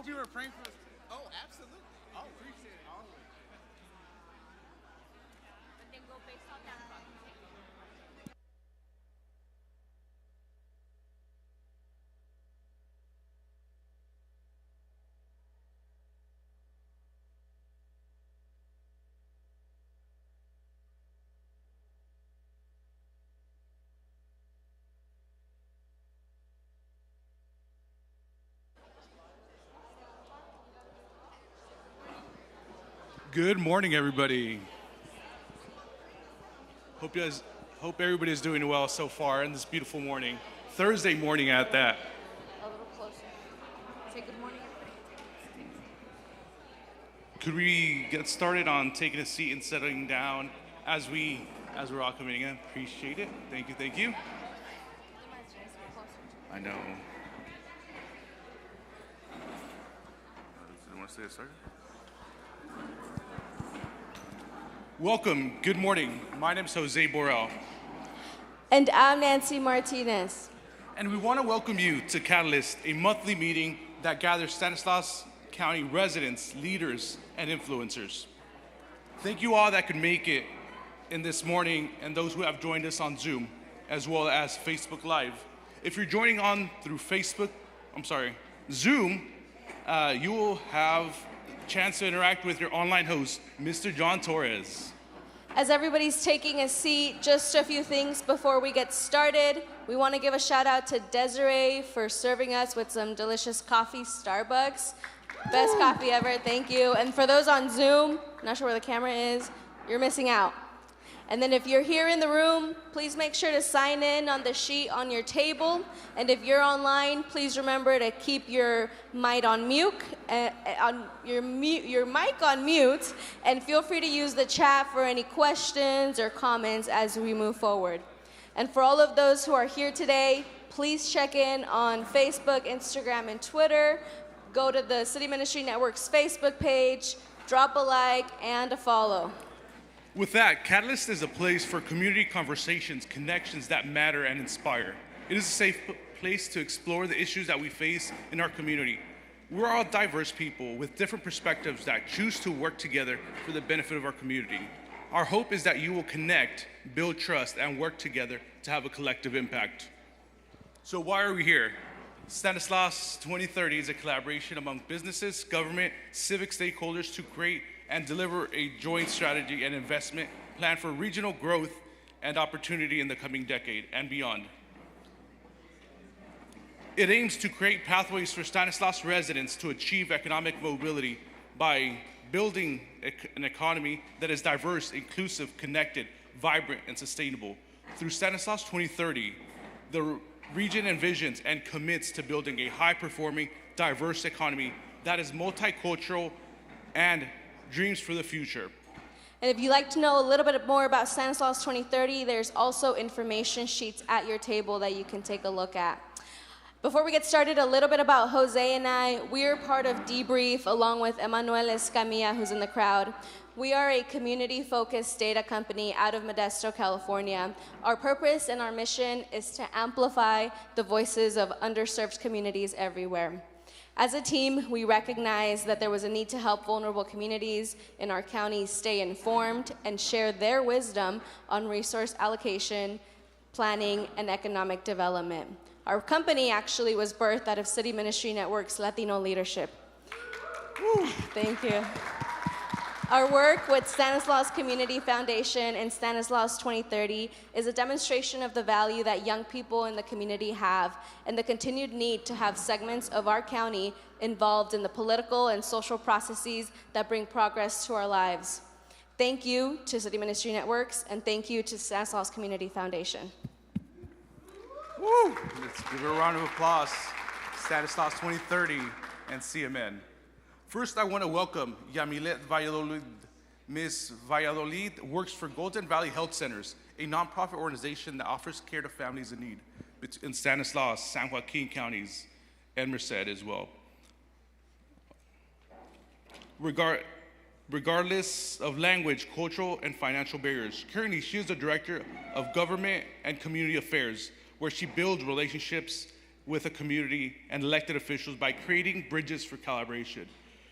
hope you were praying for us. Oh, absolutely. Oh, appreciate it. Always. But then go based on that problem. Good morning, everybody. Hope everybody's doing well so far in this beautiful morning. Thursday morning at that. A little closer. Say good morning, everybody. Could we get started on taking a seat and settling down as we're all coming in? Appreciate it. Thank you, thank you. I know. Do you want to say it started? Welcome, good morning. My name is Jose Borrell. And I'm Nancy Martinez. And we want to welcome you to Catalyst, a monthly meeting that gathers Stanislaus County residents, leaders, and influencers. Thank you all that could make it in this morning and those who have joined us on Zoom, as well as Facebook Live. If you're joining on through Zoom, you will have a chance to interact with your online host, Mr. John Torres. As everybody's taking a seat, just a few things before we get started. We want to give a shout out to Desiree for serving us with some delicious coffee, Starbucks. Best coffee ever, thank you. And for those on Zoom, not sure where the camera is, you're missing out. And then if you're here in the room, please make sure to sign in on the sheet on your table. And if you're online, please remember to keep your mic on mute, and feel free to use the chat for any questions or comments as we move forward. And for all of those who are here today, please check in on Facebook, Instagram, and Twitter. Go to the City Ministry Network's Facebook page, drop a like, and a follow. With that, Catalyst is a place for community conversations, connections that matter and inspire. It is a safe place to explore the issues that we face in our community. We're all diverse people with different perspectives that choose to work together for the benefit of our community. Our hope is that you will connect, build trust, and work together to have a collective impact. So why are we here? Stanislaus 2030 is a collaboration among businesses, government, civic stakeholders to create and deliver a joint strategy and investment plan for regional growth and opportunity in the coming decade and beyond. It aims to create pathways for Stanislaus residents to achieve economic mobility by building an economy that is diverse, inclusive, connected, vibrant, and sustainable. Through Stanislaus 2030, the region envisions and commits to building a high-performing, diverse economy that is multicultural and dreams for the future. And if you'd like to know a little bit more about Stanislaus 2030, there's also information sheets at your table that you can take a look at. Before we get started, a little bit about Jose and I. We're part of Debrief along with Emmanuel Escamilla, who's in the crowd. We are a community-focused data company out of Modesto, California. Our purpose and our mission is to amplify the voices of underserved communities everywhere. As a team, we recognize that there was a need to help vulnerable communities in our county stay informed and share their wisdom on resource allocation, planning, and economic development. Our company actually was birthed out of City Ministry Network's Latino leadership. Woo, thank you. Our work with Stanislaus Community Foundation and Stanislaus 2030 is a demonstration of the value that young people in the community have and the continued need to have segments of our county involved in the political and social processes that bring progress to our lives. Thank you to City Ministry Networks, and thank you to Stanislaus Community Foundation. Woo! Let's give a round of applause. Stanislaus 2030 and CMN. First, I want to welcome Yamilet Valladolid. Ms. Valladolid works for Golden Valley Health Centers, a nonprofit organization that offers care to families in need in Stanislaus, San Joaquin counties, and Merced as well. Regardless of language, cultural, and financial barriers, currently she is the Director of Government and Community Affairs, where she builds relationships with the community and elected officials by creating bridges for collaboration.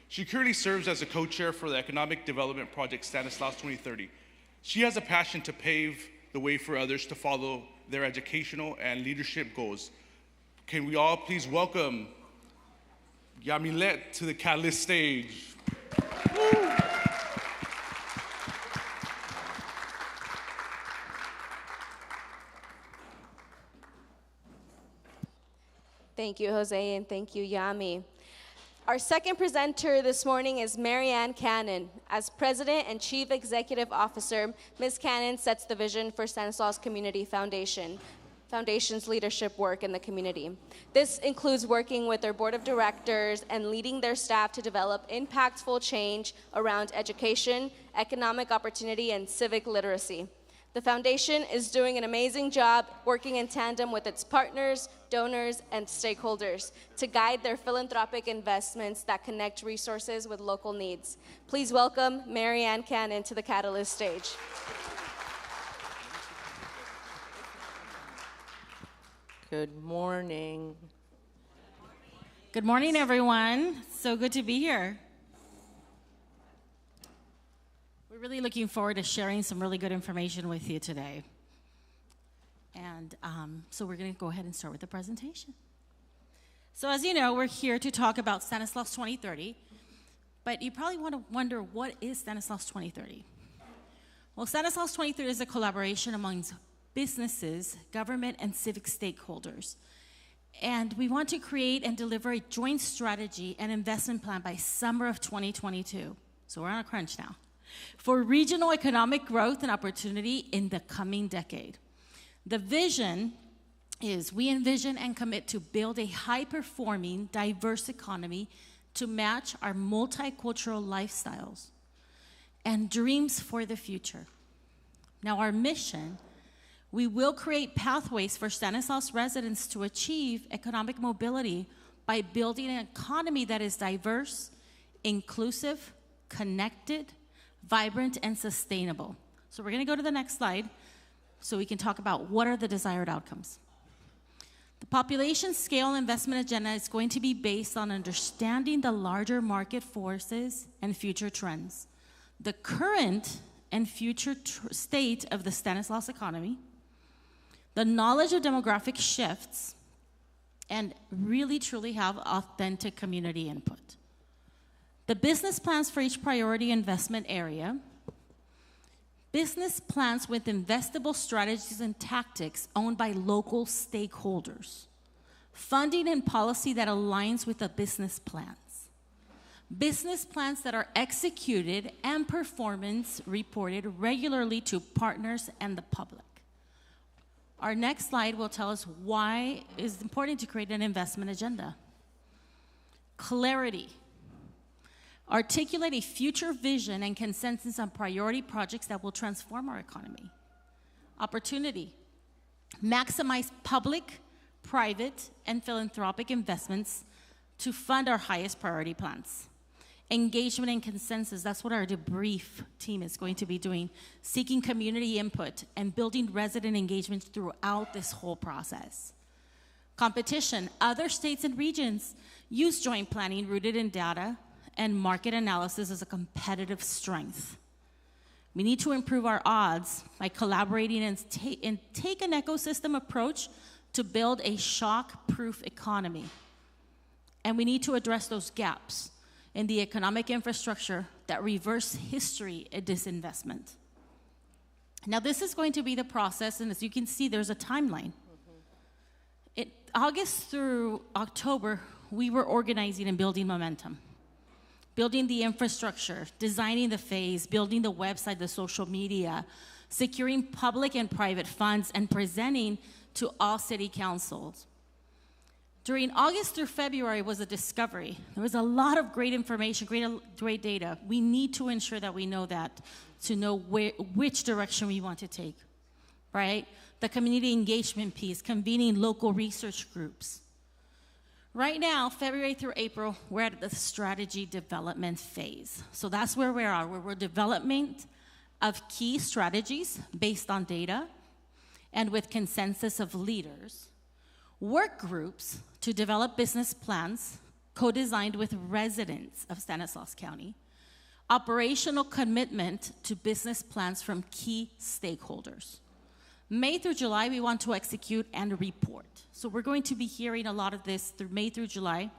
She currently serves as a co-chair for the Economic Development Project Stanislaus 2030. She has a passion to pave the way for others to follow their educational and leadership goals. Can we all please welcome Yamilet to the Catalyst stage? Woo. Thank you, Jose, and thank you, Yami. Our second presenter this morning is Marianne Cannon. As President and Chief Executive Officer, Ms. Cannon sets the vision for Stanislaus Community Foundation's leadership work in the community. This includes working with their board of directors and leading their staff to develop impactful change around education, economic opportunity, and civic literacy. The foundation is doing an amazing job working in tandem with its partners, donors, and stakeholders to guide their philanthropic investments that connect resources with local needs. Please welcome Marianne Cannon to the Catalyst stage. Good morning. Good morning, everyone. So good to be here. We're really looking forward to sharing some really good information with you today. And so we're going to go ahead and start with the presentation. So as you know, we're here to talk about Stanislaus 2030, but you probably want to wonder, what is Stanislaus 2030? Well, Stanislaus 2030 is a collaboration amongst businesses, government, and civic stakeholders. And we want to create and deliver a joint strategy and investment plan by summer of 2022. So we're on a crunch now. For regional economic growth and opportunity in the coming decade. The vision is we envision and commit to build a high-performing, diverse economy to match our multicultural lifestyles and dreams for the future. Now, our mission, we will create pathways for Stanislaus residents to achieve economic mobility by building an economy that is diverse, inclusive, connected, vibrant, and sustainable. So we're going to go to the next slide so we can talk about what are the desired outcomes. The population scale investment agenda is going to be based on understanding the larger market forces and future trends, the current and future state of the Stanislaus economy, the knowledge of demographic shifts, and really truly have authentic community input. The business plans for each priority investment area, business plans with investable strategies and tactics owned by local stakeholders, funding and policy that aligns with the business plans that are executed and performance reported regularly to partners and the public. Our next slide will tell us why it is important to create an investment agenda. Clarity. Articulate a future vision and consensus on priority projects that will transform our economy. Opportunity. Maximize public, private, and philanthropic investments to fund our highest priority plans. Engagement and consensus, that's what our Debrief team is going to be doing, seeking community input and building resident engagement throughout this whole process. Competition, other states and regions use joint planning rooted in data and market analysis as a competitive strength. We need to improve our odds by collaborating and take an ecosystem approach to build a shock-proof economy. And we need to address those gaps in the economic infrastructure that reverse history of disinvestment. Now, this is going to be the process, and as you can see, there's a timeline. In August through October, we were organizing and building momentum. Building the infrastructure, designing the phase, building the website, the social media, securing public and private funds, and presenting to all city councils. During August through February was a discovery. There was a lot of great information, great data. We need to ensure that we know that to know which direction we want to take, right? The community engagement piece, convening local research groups. Right now, February through April, we're at the strategy development phase. So that's where we are. We're development of key strategies based on data and with consensus of leaders, work groups to develop business plans co-designed with residents of Stanislaus County, operational commitment to business plans from key stakeholders. May through July, we want to execute and report. So we're going to be hearing a lot of this through May through July.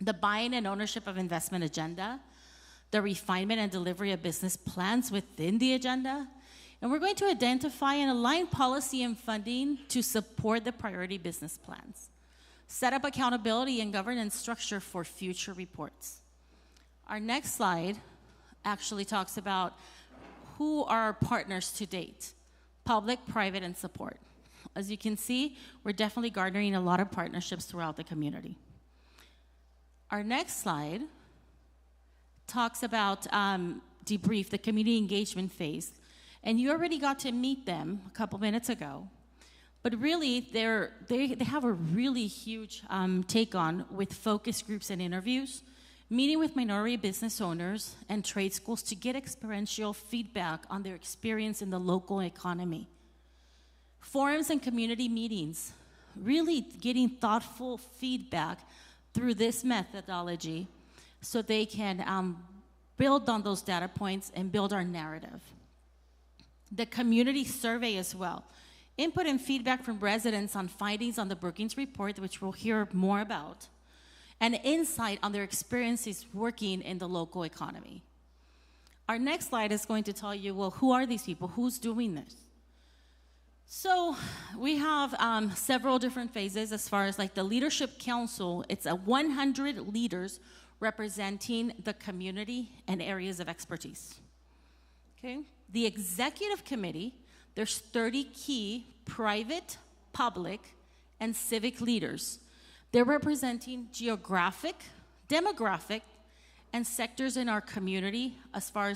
The buying and ownership of investment agenda, the refinement and delivery of business plans within the agenda, and we're going to identify and align policy and funding to support the priority business plans. Set up accountability and governance structure for future reports. Our next slide actually talks about who are our partners to date, public, private, and support. As you can see, we're definitely garnering a lot of partnerships throughout the community. Our next slide talks about Debrief, the community engagement phase. And you already got to meet them a couple minutes ago. But really, they have a really huge take on with focus groups and interviews, meeting with minority business owners and trade schools to get experiential feedback on their experience in the local economy. Forums and community meetings, really getting thoughtful feedback through this methodology so they can build on those data points and build our narrative. The community survey as well. Input and feedback from residents on findings on the Brookings report, which we'll hear more about, and insight on their experiences working in the local economy. Our next slide is going to tell you, well, who are these people? Who's doing this? So we have several different phases as far as like the Leadership Council. It's 100 leaders representing the community and areas of expertise. Okay? The Executive Committee, there's 30 key private, public, and civic leaders. They're representing geographic, demographic, and sectors in our community as far as